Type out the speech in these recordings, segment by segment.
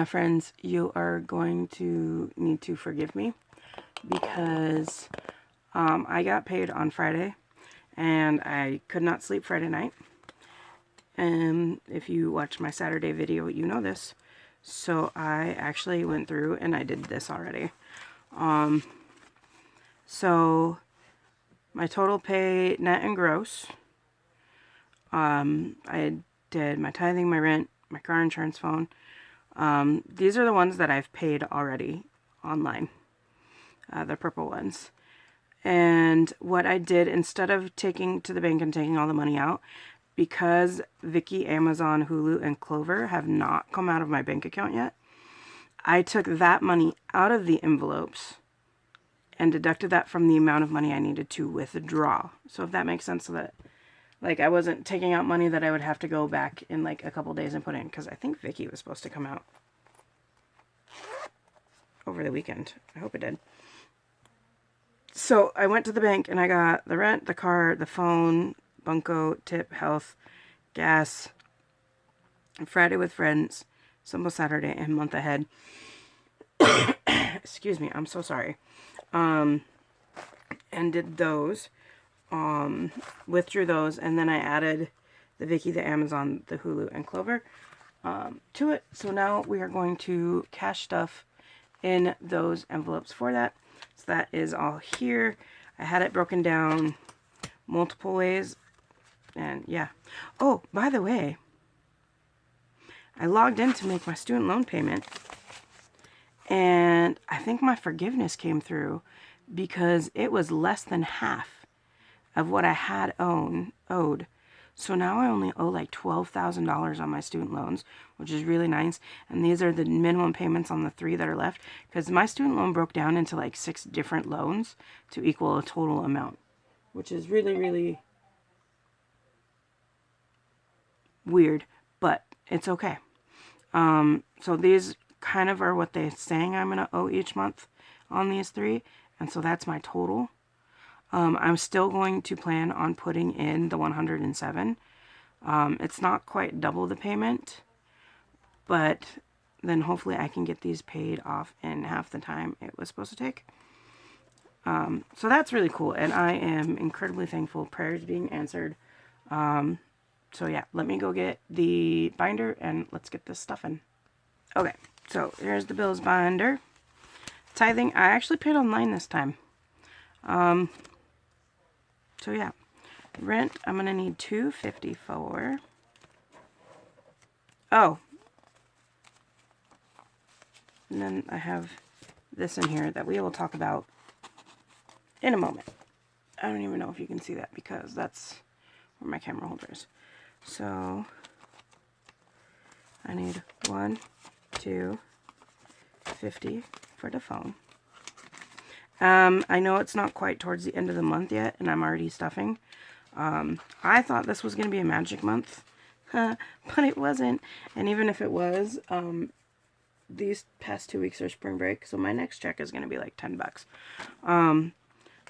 my friends, you are going to need to forgive me because I got paid on Friday and I could not sleep Friday night. And if you watch my Saturday video, you know this. So I actually went through and I did this already. So my total pay, net and gross, I did my tithing, my rent, my car insurance, phone. These are the ones that I've paid already online, the purple ones. And what I did, instead of taking to the bank and taking all the money out, because Viki, Amazon, Hulu, and Clover have not come out of my bank account yet, I took that money out of the envelopes and deducted that from the amount of money I needed to withdraw. So if that makes sense, so that like I wasn't taking out money that I would have to go back in like a couple days and put in, because I think Viki was supposed to come out over the weekend. I hope it did. So I went to the bank and I got the rent, the car, the phone, bunco, tip, health, gas, Friday with friends, Simple Saturday, and month ahead. Excuse me, I'm so sorry. And did those. Withdrew those, and then I added the Viki, the Amazon, the Hulu, and Clover to it. So now we are going to cash stuff in those envelopes for that. So that is all here. I had it broken down multiple ways, and yeah. Oh, by the way, I logged in to make my student loan payment, and I think my forgiveness came through because it was less than half of what I had owed. So now I only owe like $12,000 on my student loans, which is really nice. And these are the minimum payments on the 3 that are left, because my student loan broke down into like 6 different loans to equal a total amount, which is really, really weird, but it's okay. So these kind of are what they're saying I'm going to owe each month on these 3. And so that's my total. I'm still going to plan on putting in the 107. It's not quite double the payment, but then hopefully I can get these paid off in half the time it was supposed to take. So that's really cool, and I am incredibly thankful. Prayers being answered. So yeah, let me go get the binder and let's get this stuff in. Okay, so here's the bills binder. Tithing, I actually paid online this time. So yeah, rent, I'm going to need $250 for. Oh. And then I have this in here that we will talk about in a moment. I don't even know if you can see that because that's where my camera holder is. So I need $1,250 for the phone. I know it's not quite towards the end of the month yet, and I'm already stuffing. I thought this was going to be a magic month, but it wasn't. And even if it was, these past 2 weeks are spring break, so my next check is going to be like $10.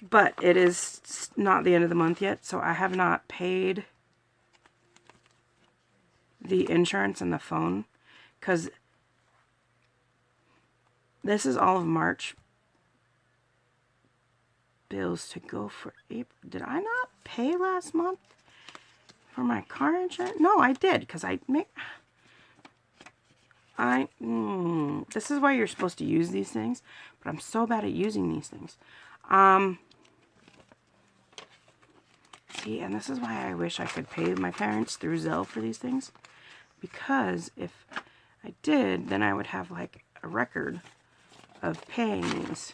But it is not the end of the month yet, so I have not paid the insurance and the phone, because this is all of March bills to go for April. Did I not pay last month for my car insurance? No, I did, because this is why you're supposed to use these things, but I'm so bad at using these things. See, and this is why I wish I could pay my parents through Zelle for these things, because if I did, then I would have like a record of paying these.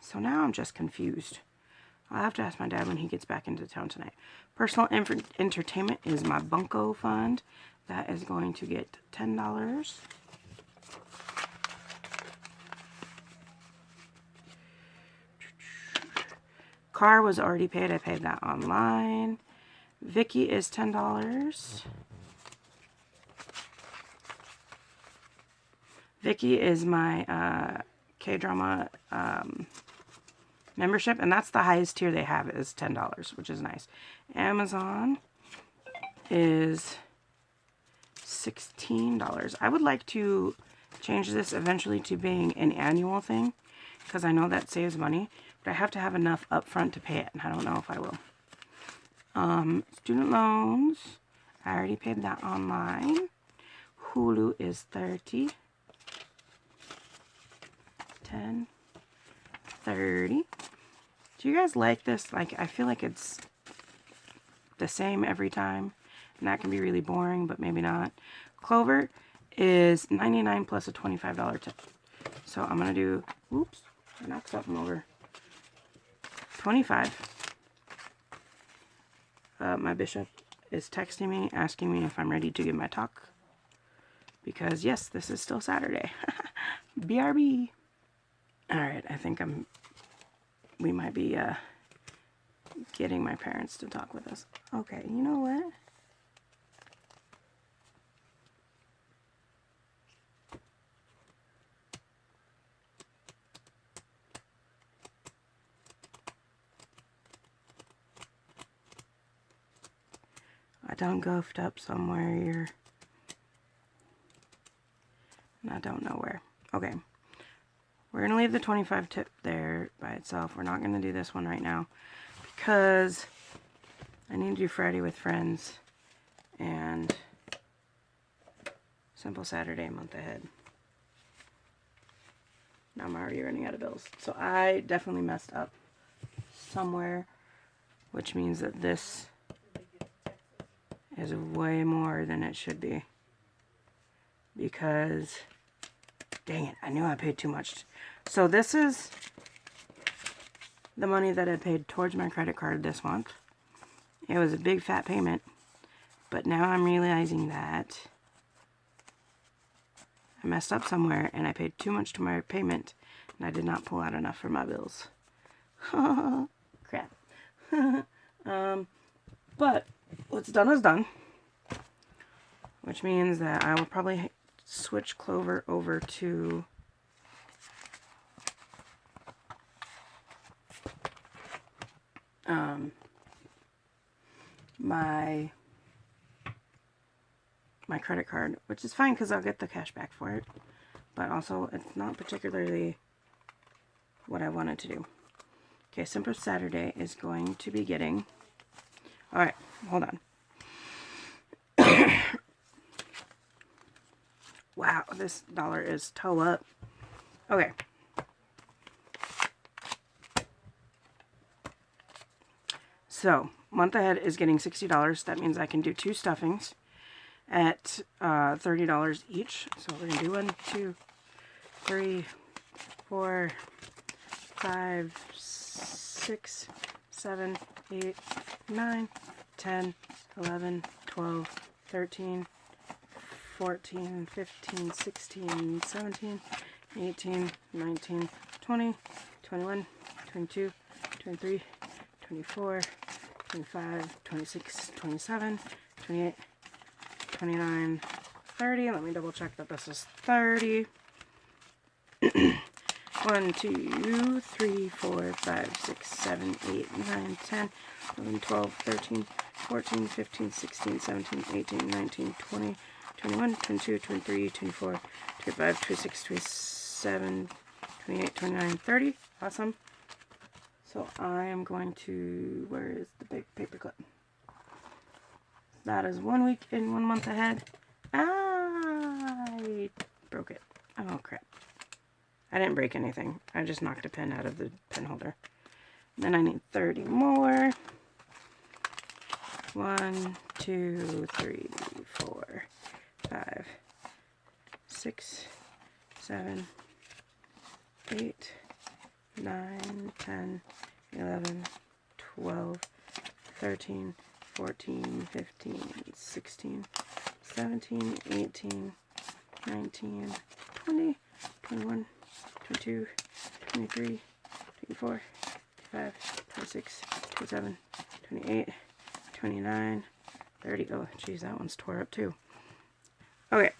So now I'm just confused. I'll have to ask my dad when he gets back into town tonight. Personal entertainment is my bunco fund. That is going to get $10. Car was already paid. I paid that online. Viki is $10. Viki is my K-drama membership, and that's the highest tier they have is $10, which is nice. Amazon is $16. I would like to change this eventually to being an annual thing, because I know that saves money, but I have to have enough upfront to pay it, and I don't know if I will. Student loans, I already paid that online. Hulu is 30, 10, 30. Do you guys like this? Like, I feel like it's the same every time, and that can be really boring, but maybe not. Clover is $99 plus a $25 tip. So I'm gonna do, oops, I knocked something over. 25. My bishop is texting me, asking me if I'm ready to give my talk. Because yes, this is still Saturday. BRB. Alright, I think we might be getting my parents to talk with us. Okay, you know what? I done goofed up somewhere here. And I don't know where. Okay. We're going to leave the 25 tip there by itself. We're not going to do this one right now, because I need to do Friday with Friends and Simple Saturday month ahead. Now I'm already running out of bills. So I definitely messed up somewhere, which means that this is way more than it should be. Because, dang it, I knew I paid too much. So this is the money that I paid towards my credit card this month. It was a big fat payment, but now I'm realizing that I messed up somewhere and I paid too much to my payment, and I did not pull out enough for my bills. Crap. But what's done is done, which means that I will probably switch Clover over to my credit card, which is fine because I'll get the cash back for it, but also it's not particularly what I wanted to do. Okay, Simple Saturday is going to be getting, alright, hold on. Wow, this dollar is toe up. Okay. So, month ahead is getting $60. That means I can do 2 stuffings at $30 each. So we're going to do 1, 2, 3, 4, 5, 6, 7, 8, 9, 10, 11, 12, 13, 14, 15, 16, 17, 18, 19, 20, 21, 22, 23, 24, 25, 26, 27, 28, 29, 30. Let me double check that this is 30. 1, 2, 3, 4, 5, 6, 7, 8, 9, 10, 11, 12, 13, 14, 15, 16, 17, 18, 19, 20, 21, 22, 23, 24, 25, 26, 27, 28, 29, 30. Awesome. So I am going to, where is the big paper clip? That is 1 week and 1 month ahead. I broke it. Oh crap. I didn't break anything. I just knocked a pen out of the pen holder. Then I need 30 more. 1, 2, 3, 4, 5, 6, 7, 8, 9, 10, 11, 12, 13, 14, 15, 16, 17, 18, 19, 20, 21, 22, 23, 24, 25, 26, 27, 28, 29, 30. Oh, geez, that one's tore up too. Okay.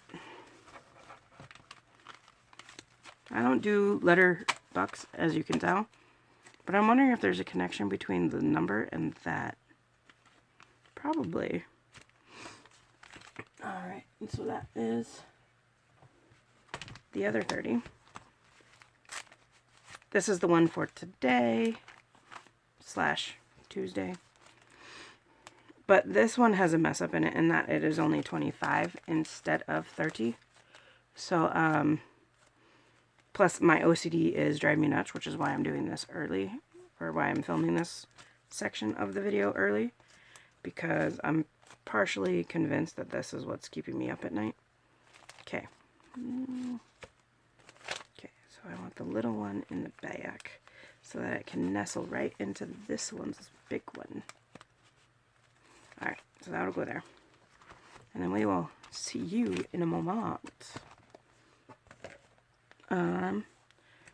I don't do letter bucks, as you can tell, but I'm wondering if there's a connection between the number and that. Probably. Alright, and so that is the other 30. This is the one for today / Tuesday. But this one has a mess up in it in that it is only 25 instead of 30. So, plus my OCD is driving me nuts, which is why I'm doing this early, or why I'm filming this section of the video early, because I'm partially convinced that this is what's keeping me up at night. Okay. Okay, so I want the little one in the back so that it can nestle right into this one's big one. Alright, so that'll go there. And then we will see you in a moment.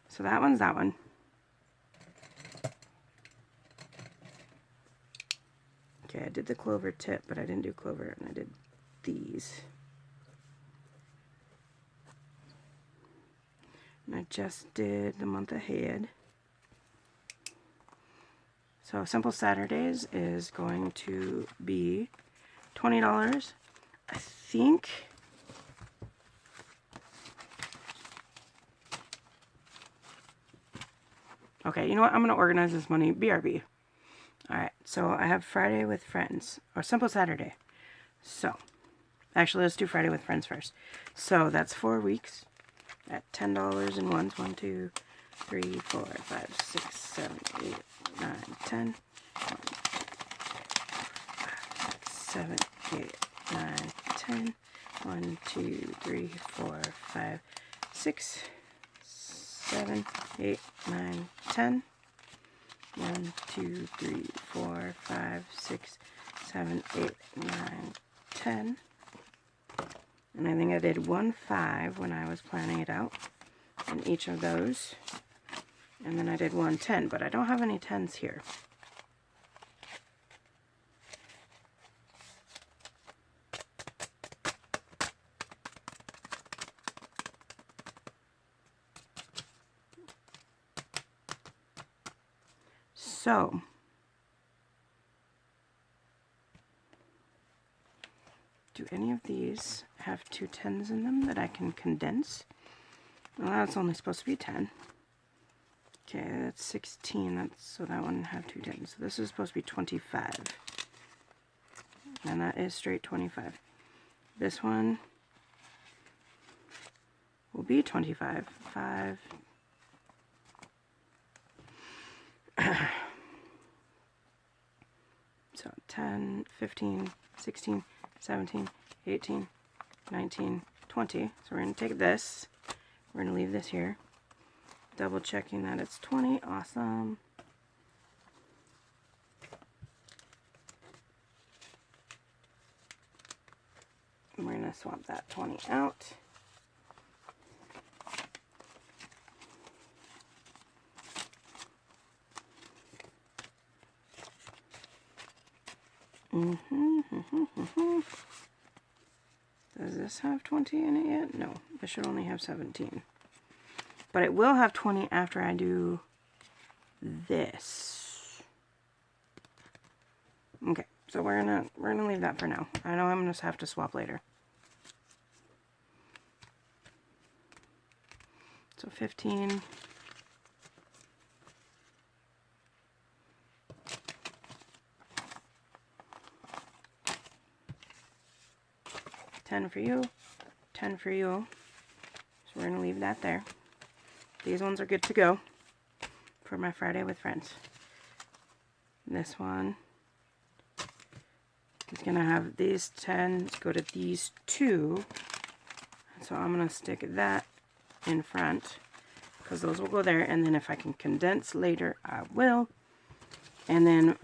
So that one's that one. Okay, I did the clover tip, but I didn't do clover, and I did these. And I just did the month ahead. So Simple Saturdays is going to be $20. I think okay, you know what? I'm going to organize this money. BRB. Alright, so I have Friday with Friends, or Simple Saturday. So, actually, let's do Friday with Friends first. So, that's 4 weeks at $10 in ones. 1, 2, 3, 4, 5, 6, 7, 8, 9, 10. 1, 2, 5, 6, 7, 8, 9, 10. 1, 2, 3, 4, 5, 6, 7, 8, 9, 10. 1, 2, 3, 4, 5, 6, 7, 8, 9, 10. And I think I did 1 5 when I was planning it out in each of those. And then I did 1 10, but I don't have any 10s here. So, do any of these have 2 10s in them that I can condense? Well, that's only supposed to be 10. Okay, that's 16. So that one have 2 10s. So this is supposed to be 25. And that is straight 25. This one will be 25. 5. So 10, 15, 16, 17, 18, 19, 20. So we're going to take this. We're going to leave this here. Double checking that it's 20. Awesome. And we're going to swap that 20 out. Does this have 20 in it yet? No, this should only have 17. But it will have 20 after I do this. Okay, so we're gonna leave that for now. I know I'm gonna have to swap later. So 15. $10 for you, $10 for you. So we're going to leave that there. These ones are good to go for my Friday with Friends. This one is going to have these 10s go to these 2. So I'm going to stick that in front because those will go there. And then if I can condense later, I will. And then,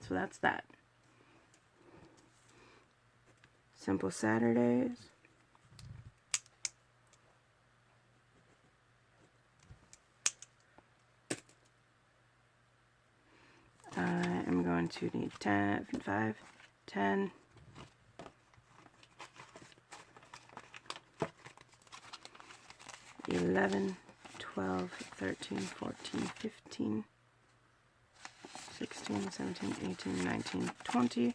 so that's that. Simple Saturdays. I am going to need 10, 5, 10. 11, 12, 13, 14, 15, 16, 17, 18, 19, 20.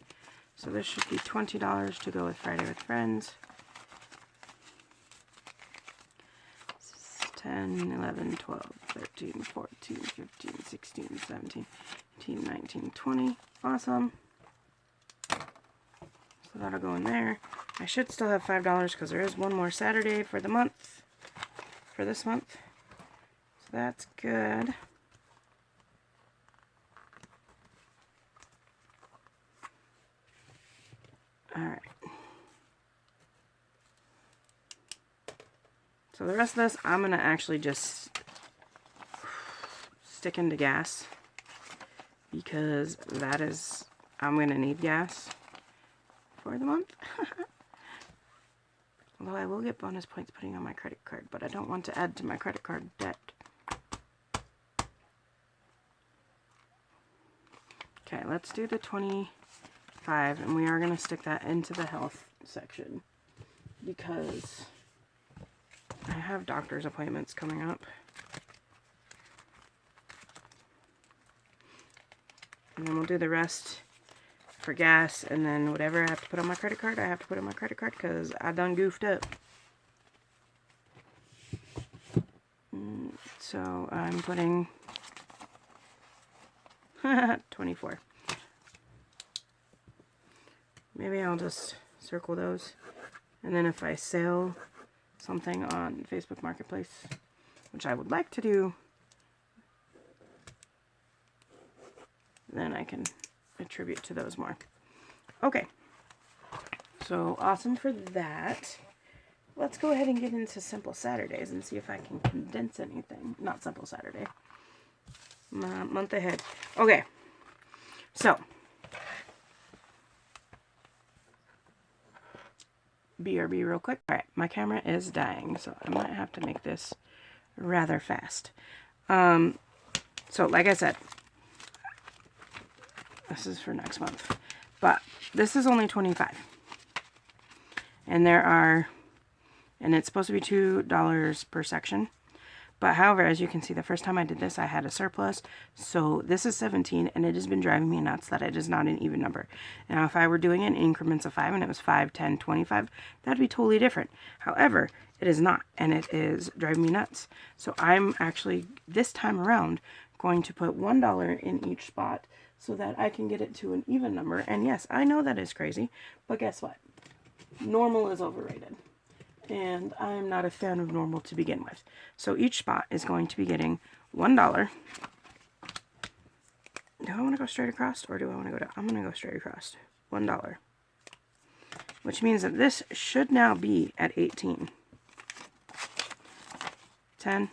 So this should be $20 to go with Friday with Friends. 10, 11, 12, 13, 14, 15, 16, 17, 18, 19, 20. Awesome. So that'll go in there. I should still have $5 because there is one more Saturday for the month, for this month. So that's good. Alright. So the rest of this, I'm going to actually just stick into gas because that is, I'm going to need gas for the month. Although I will get bonus points putting on my credit card, but I don't want to add to my credit card debt. Okay, let's do the 25, and we are going to stick that into the health section because I have doctor's appointments coming up. And then we'll do the rest for gas, and then whatever I have to put on my credit card, I have to put on my credit card because I done goofed up. So I'm putting 24. Maybe I'll just circle those. And then if I sell something on Facebook Marketplace, which I would like to do, then I can attribute to those more. Okay, so awesome for that. Let's go ahead and get into Simple Saturdays and see if I can condense anything. Not Simple Saturday. Month ahead. Okay, so BRB real quick. Alright, my camera is dying, so I might have to make this rather fast. So like I said, this is for next month, but this is only 25, and there are, and it's supposed to be $2 per section, but however, as you can see, the first time I did this I had a surplus, so this is 17, and it has been driving me nuts that it is not an even number. Now if I were doing it in increments of 5 and it was 5, 10, 25, that'd be totally different. However, it is not, and it is driving me nuts. So I'm actually this time around going to put $1 in each spot so that I can get it to an even number. And yes, I know that is crazy, but guess what? Normal is overrated. And I'm not a fan of normal to begin with. So each spot is going to be getting $1. Do I want to go straight across, or do I want to go down? I'm going to go straight across. $1. Which means that this should now be at 18. 10,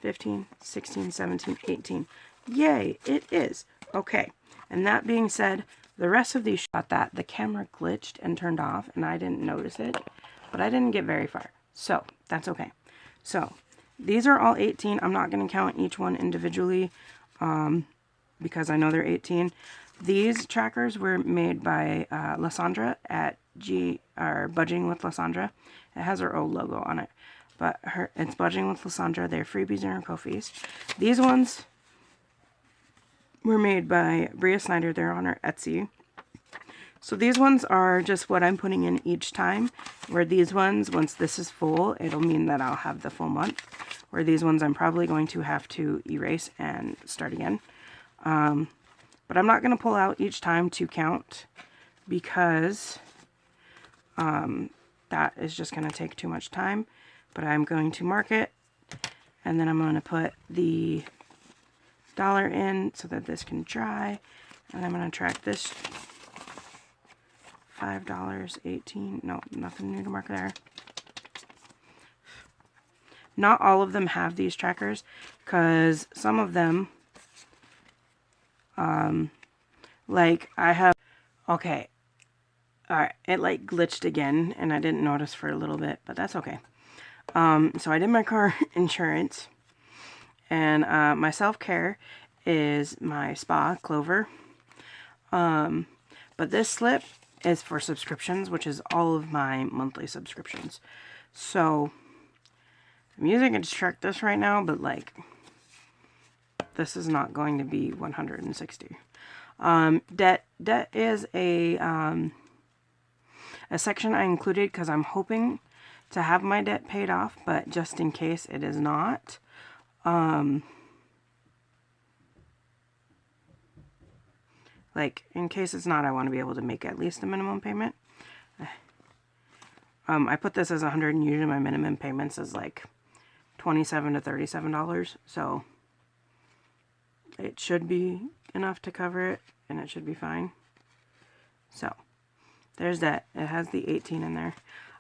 15, 16, 17, 18. Yay, it is. Okay, and that being said, the rest of these shot that the camera glitched and turned off, and I didn't notice it, but I didn't get very far, so that's okay. So these are all 18. I'm not going to count each one individually because I know they're 18. These trackers were made by Lysandra at Budging with Lysandra. It has her old logo on it, but it's Budging with Lysandra. They're freebies in her Ko-fis. These ones were made by Bria Snyder. They're on her Etsy. So these ones are just what I'm putting in each time, where these ones, once this is full, it'll mean that I'll have the full month, where these ones I'm probably going to have to erase and start again. But I'm not going to pull out each time to count because that is just going to take too much time. But I'm going to mark it, and then I'm going to put the dollar in so that this can dry, and I'm going to track this. $5, 18, no, nothing new to mark there. Not all of them have these trackers, because some of them, like I have, okay, alright, it like glitched again, and I didn't notice for a little bit, but that's okay. So I did my car insurance, and my self-care is my spa, Clover, but this slip is for subscriptions, which is all of my monthly subscriptions. So I'm using it to track this right now, but like this is not going to be 160. Debt is a section I included because I'm hoping to have my debt paid off, but just in case it is not. Like, in case it's not, I want to be able to make at least a minimum payment. I put this as 100, and usually my minimum payments is like $27 to $37, so it should be enough to cover it, and it should be fine. So, there's that. It has the 18 in there.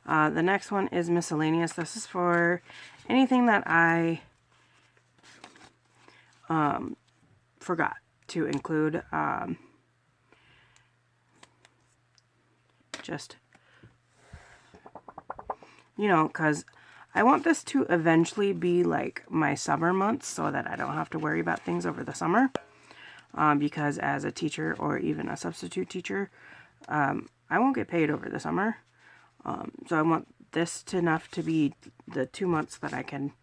The next one is miscellaneous. This is for anything that I forgot to include. Just, you know, because I want this to eventually be like my summer months so that I don't have to worry about things over the summer. Because as a teacher or even a substitute teacher, I won't get paid over the summer. So I want this enough to be the 2 months that I can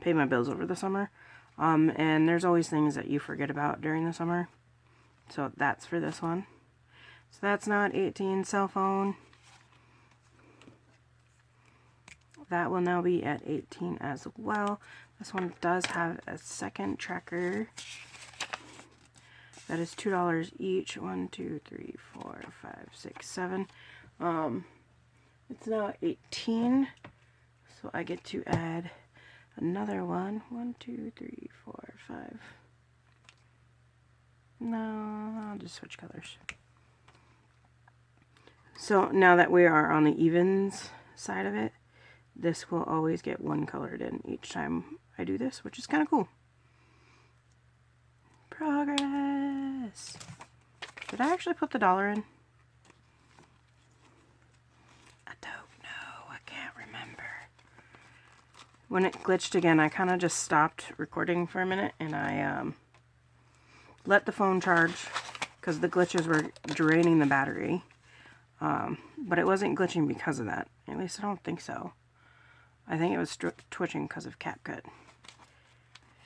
pay my bills over the summer. And there's always things that you forget about during the summer. So that's for this one. So that's not 18. Cell phone. That will now be at 18 as well. This one does have a second tracker. That is $2 each. 1, 2, 3, 4, 5, 6, 7. It's now 18. So I get to add another one. 1, 2, 3, 4, 5. No, I'll just switch colors. So now that we are on the evens side of it, this will always get one colored in each time I do this, which is kind of cool. Progress. Did I actually put the dollar in? I don't know. I can't remember. When it glitched again, I kind of just stopped recording for a minute, and I let the phone charge because the glitches were draining the battery. But it wasn't glitching because of that. At least I don't think so. I think it was twitching because of CapCut.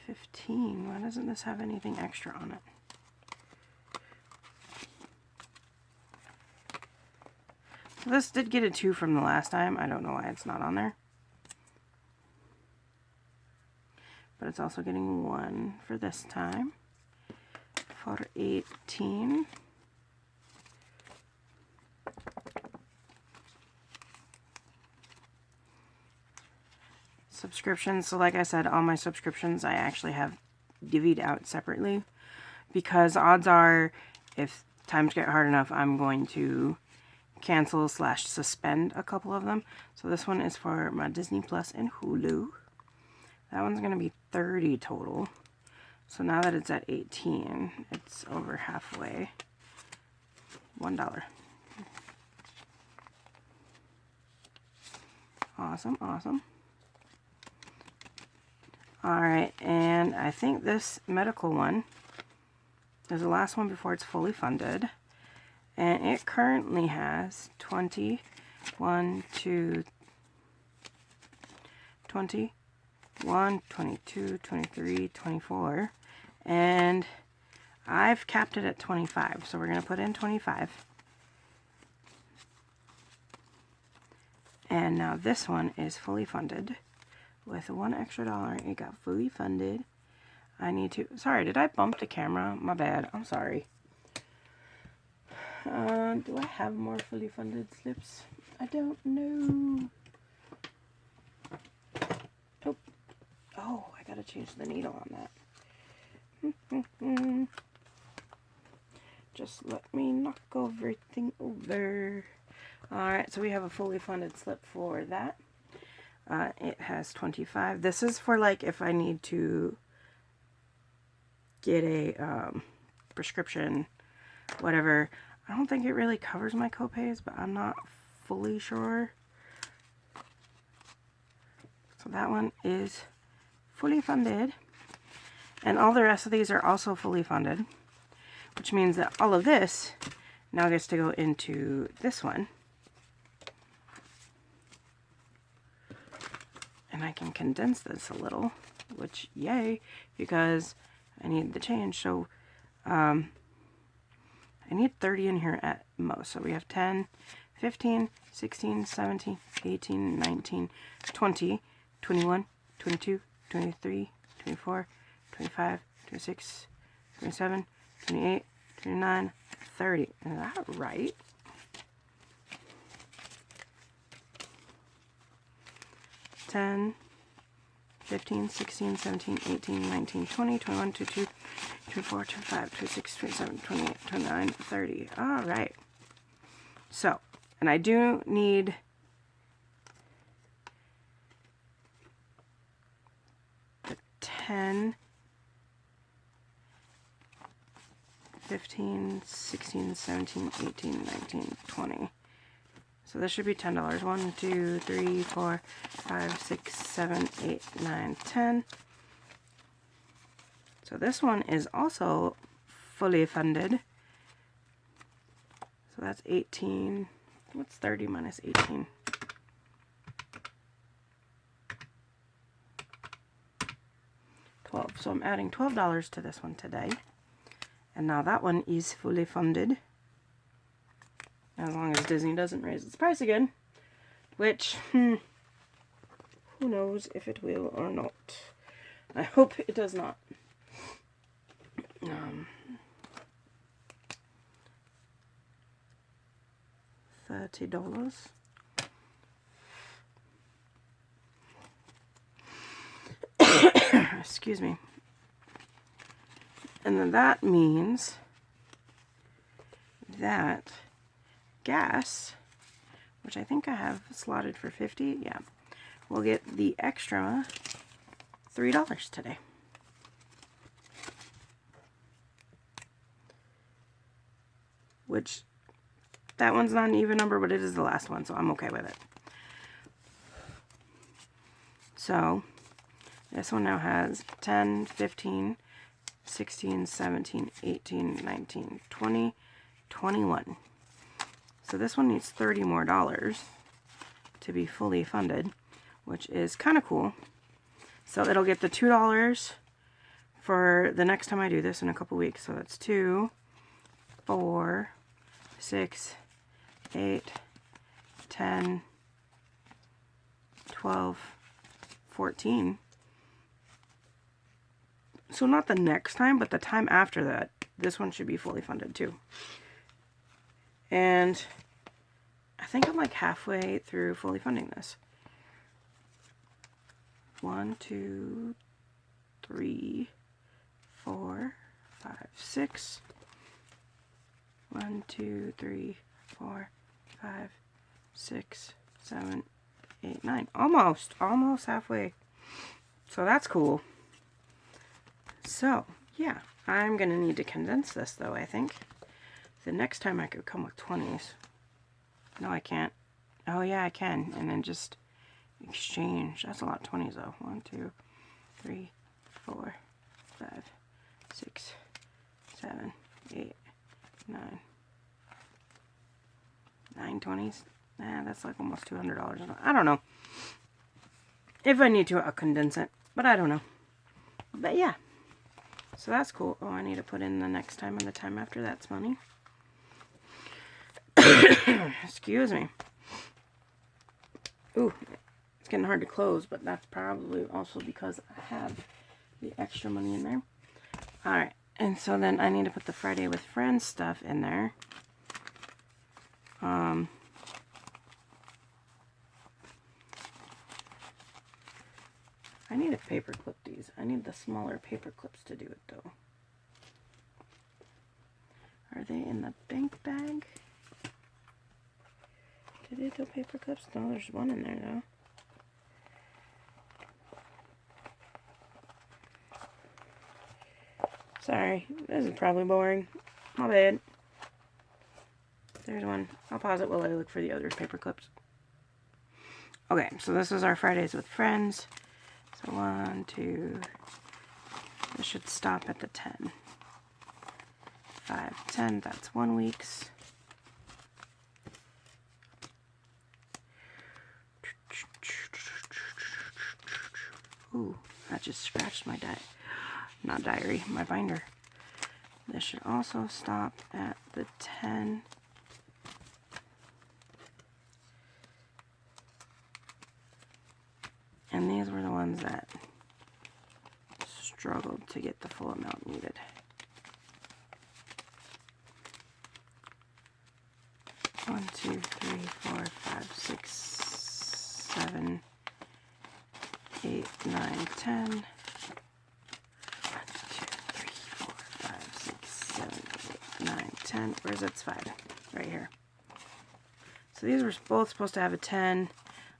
15. Why doesn't this have anything extra on it? So this did get a 2 from the last time. I don't know why it's not on there. But it's also getting 1 for this time. For 18. Subscriptions. So like I said, all my subscriptions I actually have divvied out separately, because odds are if times get hard enough, I'm going to cancel / suspend a couple of them. So this one is for my Disney Plus and Hulu. That one's going to be 30 total. So now that it's at 18, it's over halfway. $1. Awesome, awesome. Alright, and I think this medical one is the last one before it's fully funded. And it currently has 21, 22, 23, 24. And I've capped it at 25, so we're going to put in 25. And now this one is fully funded. With $1 extra, it got fully funded. I need to... Sorry, did I bump the camera? My bad. I'm sorry. Do I have more fully funded slips? I don't know. Oh, oh, I gotta change the needle on that. Just let me knock everything over. Alright, so we have a fully funded slip for that. It has 25. This is for like if I need to get a prescription, whatever. I don't think it really covers my copays, but I'm not fully sure. So that one is fully funded. And all the rest of these are also fully funded, which means that all of this now gets to go into this one. And I can condense this a little, which yay, because I need the change. So I need 30 in here at most. So we have 10, 15, 16, 17, 18, 19, 20, 21, 22, 23, 24, 25, 26, 27, 28, 29, 30. Is that right? 10, 15, 16, 17, 18, 19, 20, 21, 22, 24, 25, 26, 27, 28, 29, 30. All right. So, and I do need the 10, 15, 16, 17, 18, 19, 20. So this should be $10. 1, 2, 3, 4, 5, 6, 7, 8, 9, 10. So this one is also fully funded. So that's 18. What's 30 minus 18? 12. So I'm adding $12 to this one today. And now that one is fully funded. As long as Disney doesn't raise its price again. Which, who knows if it will or not. I hope it does not. $30. Excuse me. And then that means that gas, which I think I have slotted for 50, yeah, we'll get the extra $3 today. Which, that one's not an even number, but it is the last one, so I'm okay with it. So, this one now has 10, 15, 16, 17, 18, 19, 20, 21. So this one needs $30 more to be fully funded, which is kind of cool. So it'll get the $2 for the next time I do this in a couple weeks. So that's 2, 4, 6, 8, 10, 12, 14. So not the next time, but the time after that, this one should be fully funded too. And I think I'm like halfway through fully funding this. 1, 2, 3, 4, 5, 6. 1, 2, 3, 4, 5, 6, 7, 8, 9. Almost halfway. So that's cool. So, yeah, I'm going to need to condense this, though, I think. The next time I could come with 20s. No, I can't. Oh, yeah, I can. And then just exchange. That's a lot of 20s, though. 1, 2, 3, 4, 5, 6, 7, 8, 9. 9 20s? Nah, that's like almost $200. I don't know. If I need to, I'll condense it. But I don't know. But, yeah. So that's cool. Oh, I need to put in the next time and the time after that's money. Excuse me. Ooh, it's getting hard to close, but that's probably also because I have the extra money in there. Alright, and so then I need to put the Friday with Friends stuff in there. I need to paper clip these. I need the smaller paper clips to do it, though. Are they in the bank bag? Did they do paper clips? No, there's one in there, though. Sorry, this is probably boring. My bad. There's one. I'll pause it while I look for the other paper clips. Okay, so this is our Fridays with Friends. So 1, 2, this should stop at the 10. 5, 10, that's 1 week's. Ooh, that just scratched my not diary, my binder. This should also stop at the 10. And these were the ones that struggled to get the full amount needed. One, two, three, four, five, 6, 7, 8, 9, 10. 1, 2, 3, 4, 5, 6, 7, 8, 9, 10. Where's its 5? Right here. So these were both supposed to have a 10.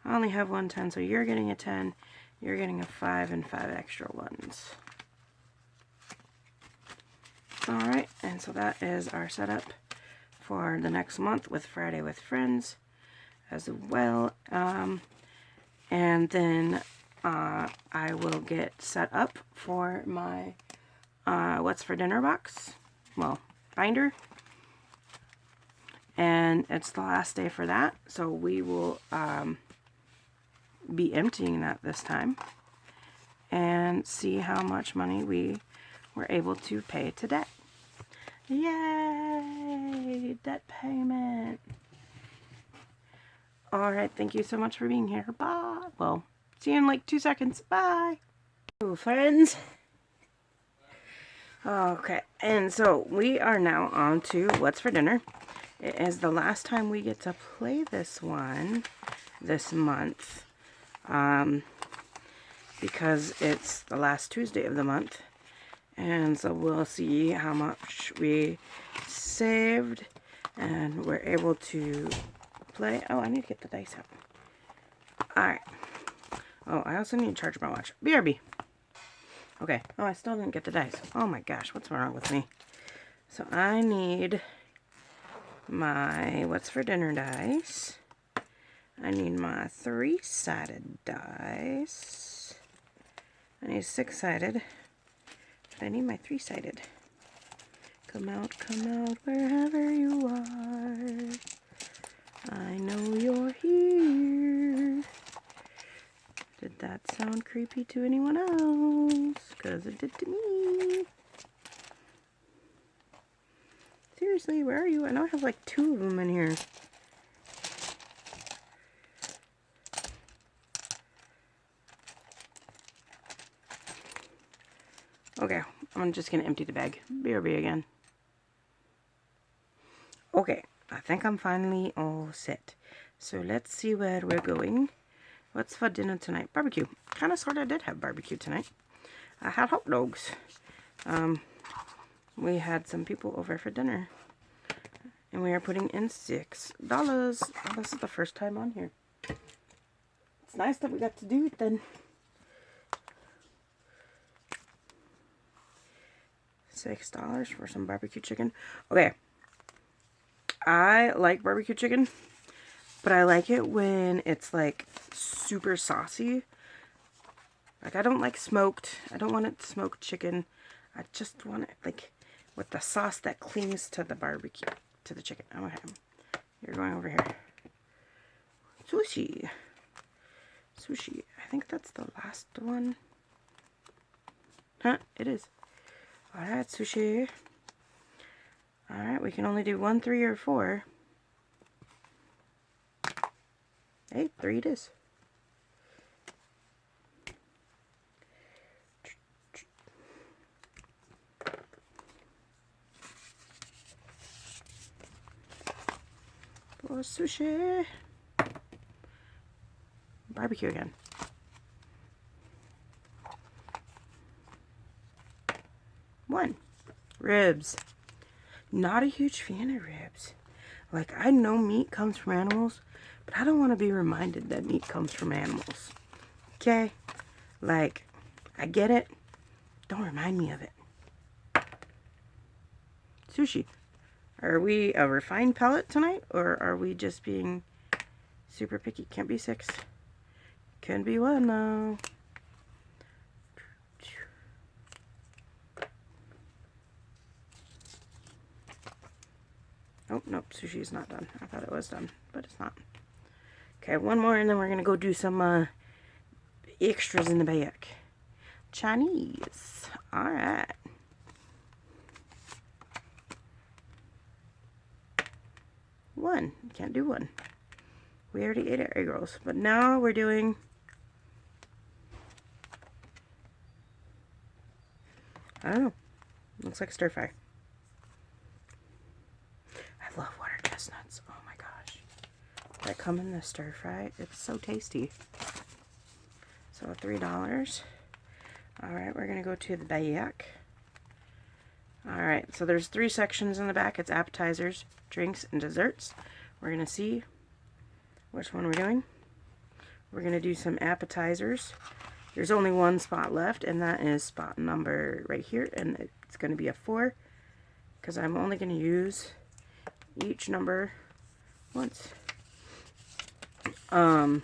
I only have one 10, so you're getting a 10. You're getting a 5 and 5 extra ones. Alright, and so that is our setup for the next month with Friday with Friends as well. And then I will get set up for my What's for Dinner box. Well, binder. And it's the last day for that, so we will be emptying that this time and see how much money we were able to pay to debt. Yay! Debt payment. Alright, thank you so much for being here. Bye. Well, see you in like 2 seconds. Bye. Hello, friends. Okay, and so we are now on to What's for Dinner. It is the last time we get to play this one this month. Because it's the last Tuesday of the month. And so we'll see how much we saved and we're able to play. Oh, I need to get the dice out. Alright. Oh, I also need to charge my watch. BRB. Okay. Oh, I still didn't get the dice. Oh my gosh, what's wrong with me? So I need my What's for Dinner dice. I need my 3-sided dice. I need 6-sided. But I need my 3-sided. Come out, wherever you are. I know you're here. Did that sound creepy to anyone else? Because it did to me. Seriously, where are you? I know I have like 2 of them in here. Okay, I'm just going to empty the bag. BRB again. Okay, I think I'm finally all set. So let's see where we're going. What's for dinner tonight? Barbecue. Kind of sort of did have barbecue tonight. I had hot dogs. We had some people over for dinner. And we are putting in $6. Oh, this is the first time on here. It's nice that we got to do it then. $6 for some barbecue chicken. Okay. I like barbecue chicken, but I like it when it's like super saucy. Like I don't like smoked. I don't want it smoked chicken. I just want it like with the sauce that clings to the barbecue, to the chicken. Okay. You're going over here. Sushi. Sushi. I think that's the last one. Huh? It is. Alright, sushi. Alright, we can only do 1, 3, or 4. Hey, 3 it is. For sushi. Barbecue again. One. Ribs. Not a huge fan of ribs. Like, I know meat comes from animals, but I don't want to be reminded that meat comes from animals. Okay? Like, I get it. Don't remind me of it. Sushi. Are we a refined palate tonight, or are we just being super picky? Can't be 6. Can be 1, though. Oh, nope, sushi is not done. I thought it was done, but it's not. Okay, 1 more, and then we're going to go do some extras in the back. Chinese. Alright. one. Can't do one. We already ate our egg rolls. But now we're doing... I don't know. Looks like stir fry. I love water chestnuts. Oh my gosh. That come in the stir fry. It's so tasty. So $3. Alright, we're going to go to the back. Alright, so there's 3 sections in the back. It's appetizers, drinks, and desserts. We're going to see which one we're doing. We're going to do some appetizers. There's only one spot left, and that is spot number right here, and it's going to be a 4, because I'm only going to use each number once. I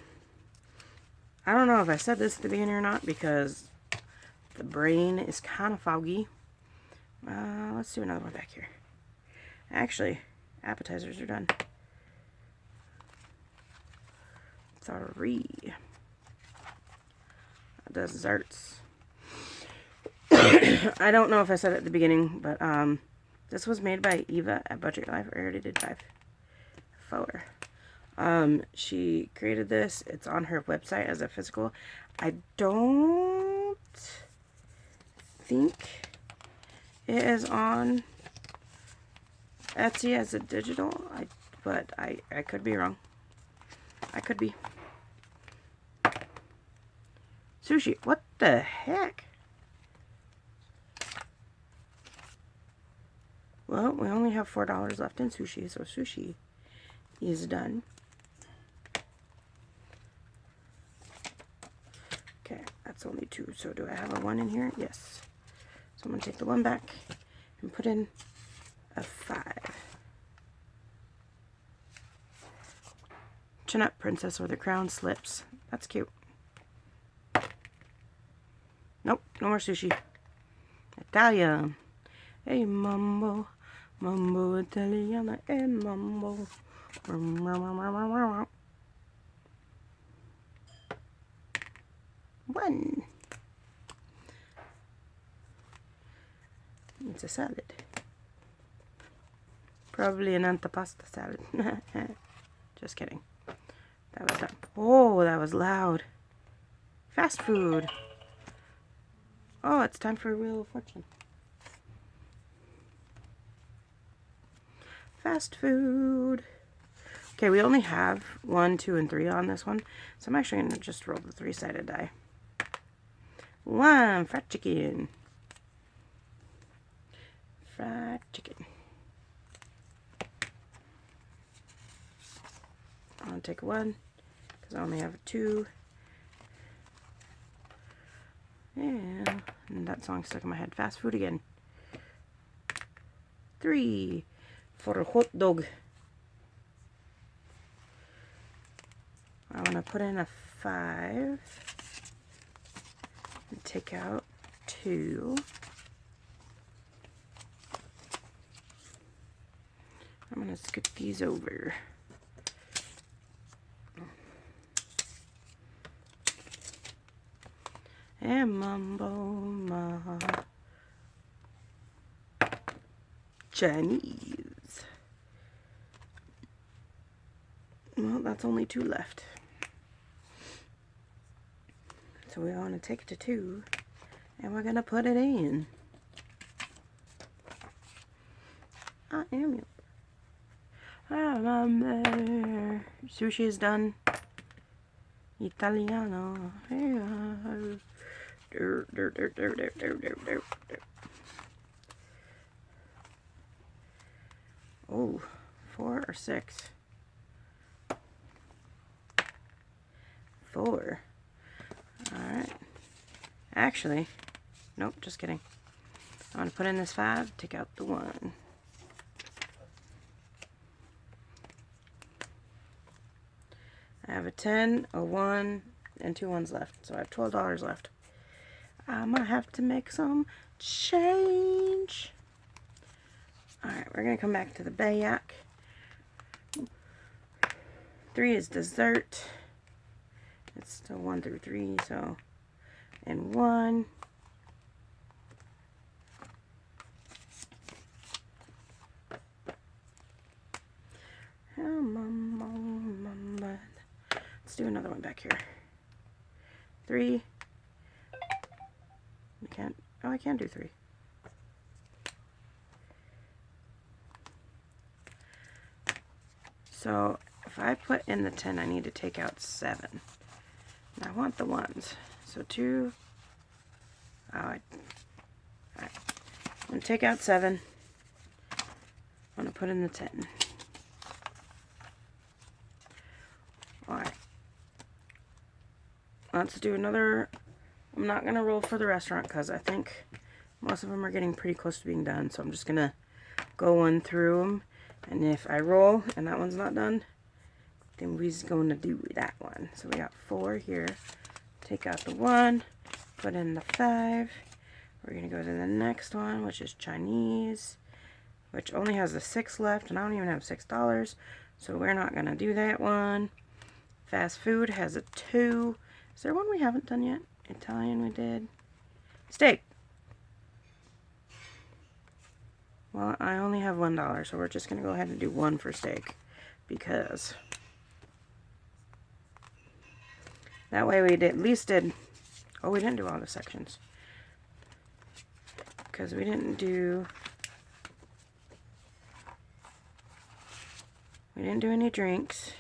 don't know if I said this at the beginning or not, because the brain is kind of foggy. Let's do another one back here. Actually, appetizers are done. 3. Desserts. I don't know if I said it at the beginning, but this was made by Eva at Budget Life. I already did 4. She created this. It's on her website as a physical. I don't think it is on Etsy as a digital, but I could be wrong. I could be. Sushi. What the heck? Well, we only have $4 left in sushi, so sushi is done. Okay, that's only 2. So do I have a 1 in here? Yes. So I'm going to take the 1 back and put in a 5. Chin-up princess or the crown slips. That's cute. Nope, no more sushi. Italian. Hey, mambo. Mambo Italiana and mambo. 1. It's a salad. Probably an antipasta salad. Just kidding. That was done. Oh, that was loud. Fast food. Oh, it's time for Wheel of Fortune. Fast food. Okay, we only have 1, 2, and 3 on this one, so I'm actually going to just roll the 3-sided die. 1, fried chicken. Fried chicken. I'm going to take 1, because I only have 2. Yeah, and that song stuck in my head. Fast food again. 3 for a hot dog. I'm going to put in a 5 and take out 2. I'm going to scoot these over. And mambo Chinese. Well, that's only 2 left. So we want to take it to 2, and we're going to put it in. I am you. Sushi is done. Italiano. Oh, 4 or 6? 4. Alright. Actually, nope, just kidding. I'm going to put in this 5, take out the 1. I have a 10, a 1, and 2 1s left. So I have $12 left. I might have to make some change. Alright, we're going to come back to the bayak. 3 is dessert. It's still 1 through 3, so, and 1. Let's do another one back here. 3. I can't. Oh, I can do 3. So if I put in the 10, I need to take out 7. And I want the 1s. So 2. Alright. I'm going to take out 7. I'm going to put in the 10. Alright. Let's do another. I'm not going to roll for the restaurant because I think most of them are getting pretty close to being done. So I'm just going to go one through them. And if I roll and that one's not done, then we're going to do that one. So we got 4 here. Take out the 1. Put in the 5. We're going to go to the next one, which is Chinese, which only has a 6 left, and I don't even have $6, so we're not going to do that one. Fast food has a 2. Is there one we haven't done yet? Italian we did. Steak. Well, I only have $1, so we're just going to go ahead and do 1 for steak, because that way we at least did, oh, we didn't do all the sections. Because we didn't do any drinks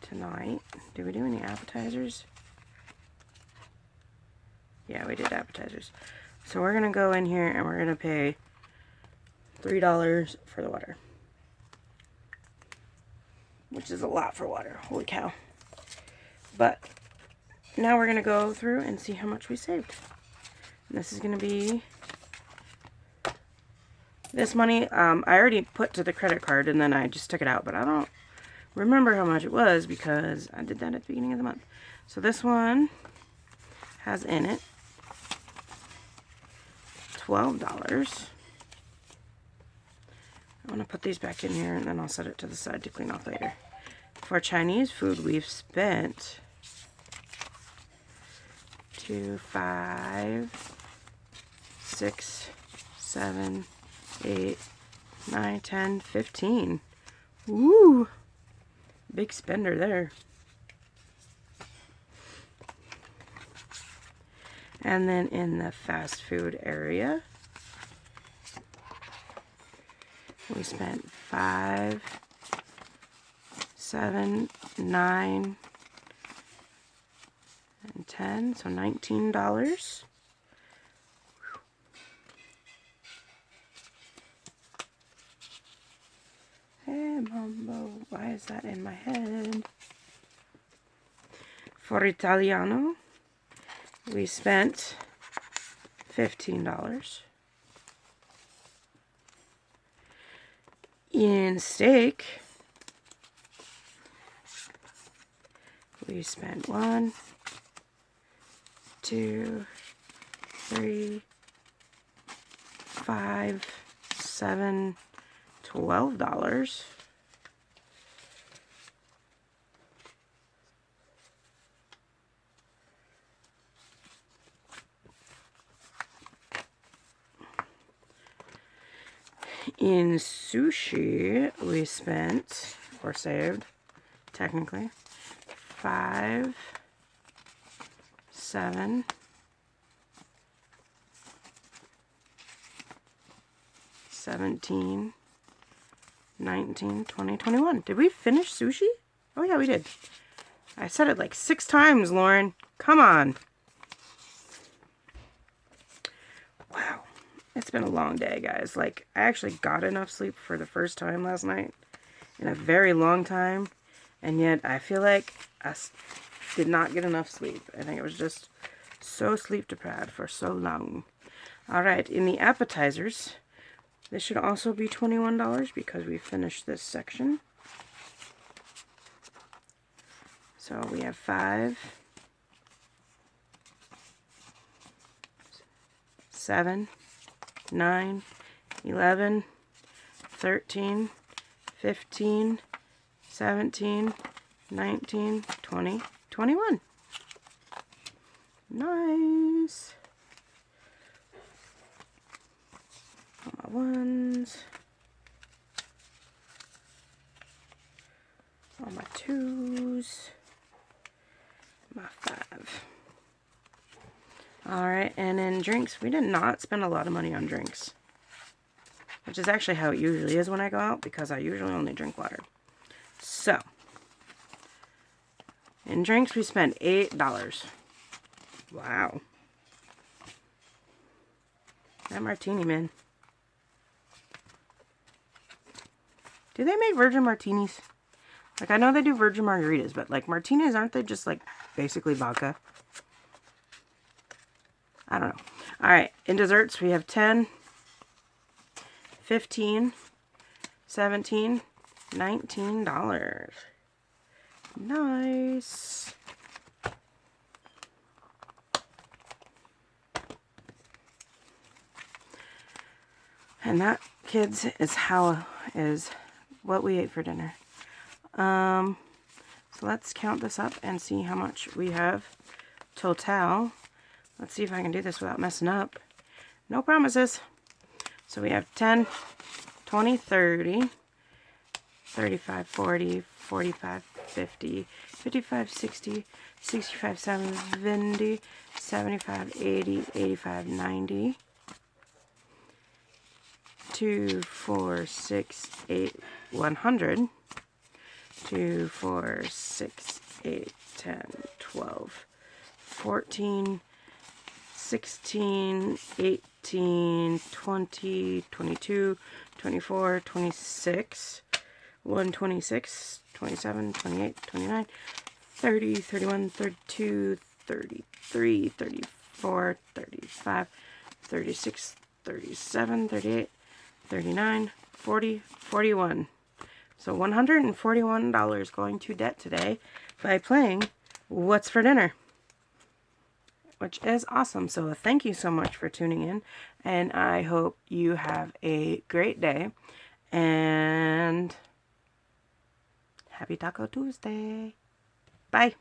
tonight. Did we do any appetizers? Yeah, we did appetizers. So we're going to go in here and we're going to pay $3 for the water. Which is a lot for water. Holy cow. But now we're going to go through and see how much we saved. And this is going to be this money. I already put to the credit card and then I just took it out. But I don't remember how much it was because I did that at the beginning of the month. So this one has in it $12. I'm going to put these back in here and then I'll set it to the side to clean off later. For Chinese food, we've spent 2, 5, 6, 7, 8, 9, 10, 15. Woo! Big spender there. And then in the fast food area, we spent 5, 7, 9, and 10, so $19. Hey, Mambo, why is that in my head? For Italiano, we spent $15. In steak, we spent 1, 2, 3, 5, 7, $12. In sushi, we spent, or saved, technically, 5, 7, 17, 19, 20, 21. Did we finish sushi? Oh yeah, we did. I said it like 6 times, Lauren. Come on. Wow. It's been a long day, guys. Like, I actually got enough sleep for the first time last night in a very long time. And yet, I feel like I did not get enough sleep. I think it was just so sleep deprived for so long. Alright, in the appetizers, this should also be $21 because we finished this section. So we have 5, 7, 9, 11, 13, 15, 17, 19, 20, 21. Nice. All my ones. On my 2s. My 5. Alright, and in drinks, we did not spend a lot of money on drinks. Which is actually how it usually is when I go out, because I usually only drink water. So, in drinks, we spent $8. Wow. That martini, man. Do they make virgin martinis? Like, I know they do virgin margaritas, but, like, martinis, aren't they just, like, basically vodka? I don't know. Alright, in desserts, we have 10, 15, 17, $19. Nice. And that, kids, is what we ate for dinner. So let's count this up and see how much we have total. Let's see if I can do this without messing up. No promises. So we have 10, 20, 30, 35, 40, 45, 50, 55, 60, 65, 70, 75, 80, 85, 90. 2, 4, 6, 8, 100. 2, 4, 6, 8, 10, 12, 14, 16, 18, 20, 22, 24, 26, 126, 27, 28, 29, 30, 31, 32, 33, 34, 35, 36, 37, 38, 39, 40, 41. So $141 going to debt today by playing What's for Dinner, which is awesome. So thank you so much for tuning in, and I hope you have a great day, and happy Taco Tuesday. Bye.